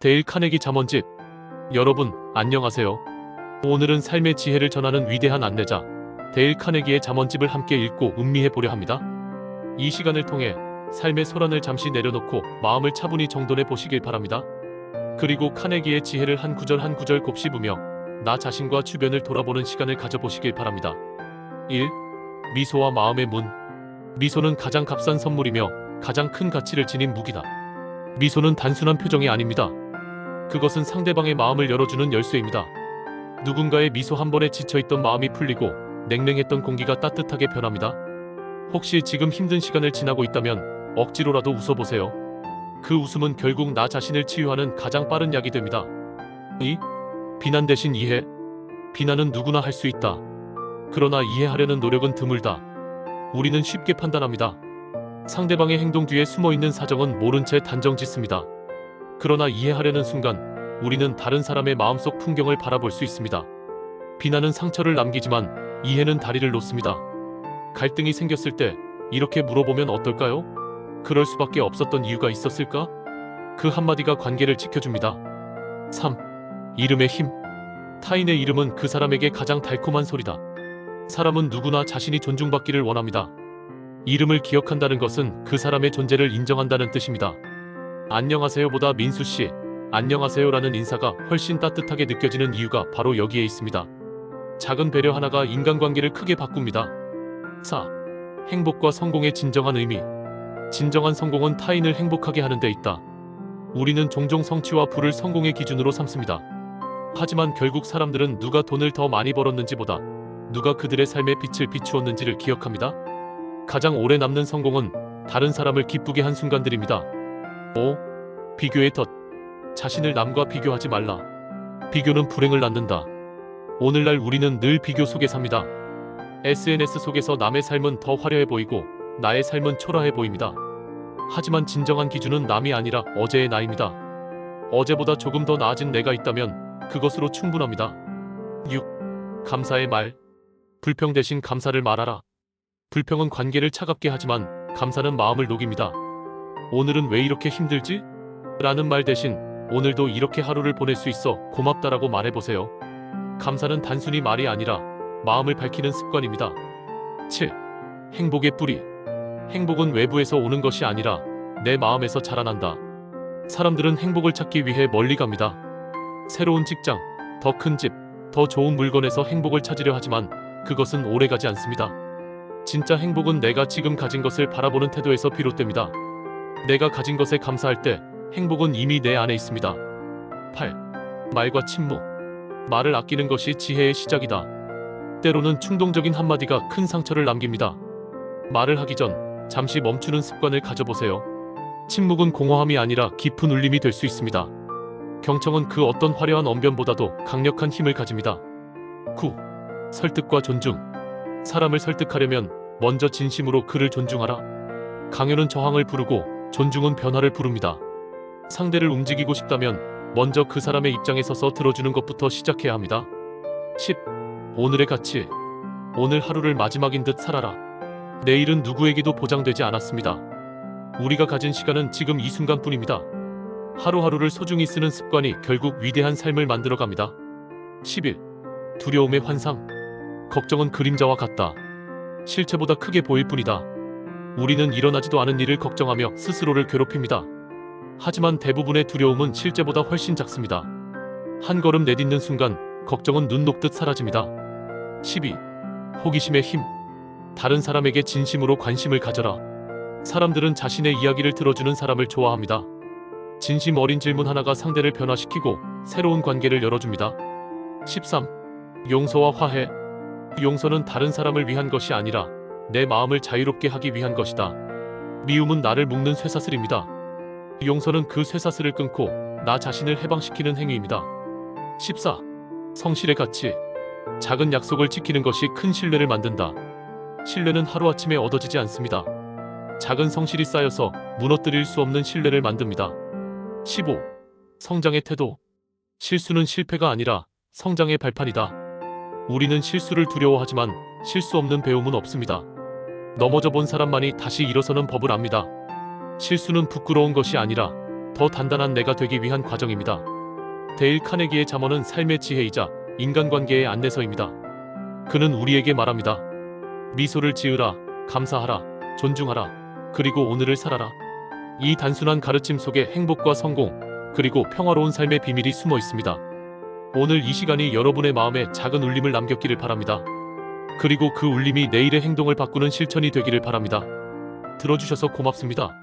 데일 카네기 잠언집. 여러분, 안녕하세요. 오늘은 삶의 지혜를 전하는 위대한 안내자 데일 카네기의 잠언집을 함께 읽고 음미해 보려 합니다. 이 시간을 통해 삶의 소란을 잠시 내려놓고 마음을 차분히 정돈해 보시길 바랍니다. 그리고 카네기의 지혜를 한 구절 한 구절 곱씹으며 나 자신과 주변을 돌아보는 시간을 가져보시길 바랍니다. 1. 미소와 마음의 문. 미소는 가장 값싼 선물이며 가장 큰 가치를 지닌 무기다. 미소는 단순한 표정이 아닙니다. 그것은 상대방의 마음을 열어주는 열쇠입니다. 누군가의 미소 한 번에 지쳐있던 마음이 풀리고 냉랭했던 공기가 따뜻하게 변합니다. 혹시 지금 힘든 시간을 지나고 있다면 억지로라도 웃어보세요. 그 웃음은 결국 나 자신을 치유하는 가장 빠른 약이 됩니다. 2. 비난 대신 이해. 비난은 누구나 할 수 있다. 그러나 이해하려는 노력은 드물다. 우리는 쉽게 판단합니다. 상대방의 행동 뒤에 숨어있는 사정은 모른 채 단정 짓습니다. 그러나 이해하려는 순간 우리는 다른 사람의 마음속 풍경을 바라볼 수 있습니다. 비난은 상처를 남기지만 이해는 다리를 놓습니다. 갈등이 생겼을 때 이렇게 물어보면 어떨까요? 그럴 수밖에 없었던 이유가 있었을까? 그 한마디가 관계를 지켜줍니다. 3. 이름의 힘. 타인의 이름은 그 사람에게 가장 달콤한 소리다. 사람은 누구나 자신이 존중받기를 원합니다. 이름을 기억한다는 것은 그 사람의 존재를 인정한다는 뜻입니다. 안녕하세요보다 민수씨, 안녕하세요라는 인사가 훨씬 따뜻하게 느껴지는 이유가 바로 여기에 있습니다. 작은 배려 하나가 인간관계를 크게 바꿉니다. 4. 행복과 성공의 진정한 의미. 진정한 성공은 타인을 행복하게 하는 데 있다. 우리는 종종 성취와 부를 성공의 기준으로 삼습니다. 하지만 결국 사람들은 누가 돈을 더 많이 벌었는지보다 누가 그들의 삶에 빛을 비추었는지를 기억합니다. 가장 오래 남는 성공은 다른 사람을 기쁘게 한 순간들입니다. 5. 비교의 덫. 자신을 남과 비교하지 말라. 비교는 불행을 낳는다. 오늘날 우리는 늘 비교 속에 삽니다. SNS 속에서 남의 삶은 더 화려해 보이고 나의 삶은 초라해 보입니다. 하지만 진정한 기준은 남이 아니라 어제의 나입니다. 어제보다 조금 더 나아진 내가 있다면 그것으로 충분합니다. 6. 감사의 말. 불평 대신 감사를 말하라. 불평은 관계를 차갑게 하지만 감사는 마음을 녹입니다. 오늘은 왜 이렇게 힘들지? 라는 말 대신 오늘도 이렇게 하루를 보낼 수 있어 고맙다라고 말해보세요. 감사는 단순히 말이 아니라 마음을 밝히는 습관입니다. 7. 행복의 뿌리. 행복은 외부에서 오는 것이 아니라 내 마음에서 자라난다. 사람들은 행복을 찾기 위해 멀리 갑니다. 새로운 직장, 더 큰 집, 더 좋은 물건에서 행복을 찾으려 하지만 그것은 오래가지 않습니다. 진짜 행복은 내가 지금 가진 것을 바라보는 태도에서 비롯됩니다. 내가 가진 것에 감사할 때 행복은 이미 내 안에 있습니다. 8. 말과 침묵. 말을 아끼는 것이 지혜의 시작이다. 때로는 충동적인 한마디가 큰 상처를 남깁니다. 말을 하기 전 잠시 멈추는 습관을 가져보세요. 침묵은 공허함이 아니라 깊은 울림이 될 수 있습니다. 경청은 그 어떤 화려한 언변보다도 강력한 힘을 가집니다. 9. 설득과 존중. 사람을 설득하려면 먼저 진심으로 그를 존중하라. 강요는 저항을 부르고 존중은 변화를 부릅니다. 상대를 움직이고 싶다면 먼저 그 사람의 입장에 서서 들어주는 것부터 시작해야 합니다. 10. 오늘의 가치. 오늘 하루를 마지막인 듯 살아라. 내일은 누구에게도 보장되지 않았습니다. 우리가 가진 시간은 지금 이 순간뿐입니다. 하루하루를 소중히 쓰는 습관이 결국 위대한 삶을 만들어갑니다. 11. 두려움의 환상. 걱정은 그림자와 같다. 실체보다 크게 보일 뿐이다. 우리는 일어나지도 않은 일을 걱정하며 스스로를 괴롭힙니다. 하지만 대부분의 두려움은 실제보다 훨씬 작습니다. 한 걸음 내딛는 순간 걱정은 눈 녹듯 사라집니다. 12. 호기심의 힘. 다른 사람에게 진심으로 관심을 가져라. 사람들은 자신의 이야기를 들어주는 사람을 좋아합니다. 진심 어린 질문 하나가 상대를 변화시키고 새로운 관계를 열어줍니다. 13. 용서와 화해. 용서는 다른 사람을 위한 것이 아니라 내 마음을 자유롭게 하기 위한 것이다. 미움은 나를 묶는 쇠사슬입니다. 용서는 그 쇠사슬을 끊고 나 자신을 해방시키는 행위입니다. 14. 성실의 가치. 작은 약속을 지키는 것이 큰 신뢰를 만든다. 신뢰는 하루아침에 얻어지지 않습니다. 작은 성실이 쌓여서 무너뜨릴 수 없는 신뢰를 만듭니다. 15. 성장의 태도. 실수는 실패가 아니라 성장의 발판이다. 우리는 실수를 두려워하지만 실수 없는 배움은 없습니다. 넘어져 본 사람만이 다시 일어서는 법을 압니다. 실수는 부끄러운 것이 아니라 더 단단한 내가 되기 위한 과정입니다. 데일 카네기의 잠언은 삶의 지혜이자 인간관계의 안내서입니다. 그는 우리에게 말합니다. 미소를 지으라, 감사하라, 존중하라, 그리고 오늘을 살아라. 이 단순한 가르침 속에 행복과 성공, 그리고 평화로운 삶의 비밀이 숨어 있습니다. 오늘 이 시간이 여러분의 마음에 작은 울림을 남겼기를 바랍니다. 그리고 그 울림이 내일의 행동을 바꾸는 실천이 되기를 바랍니다. 들어주셔서 고맙습니다.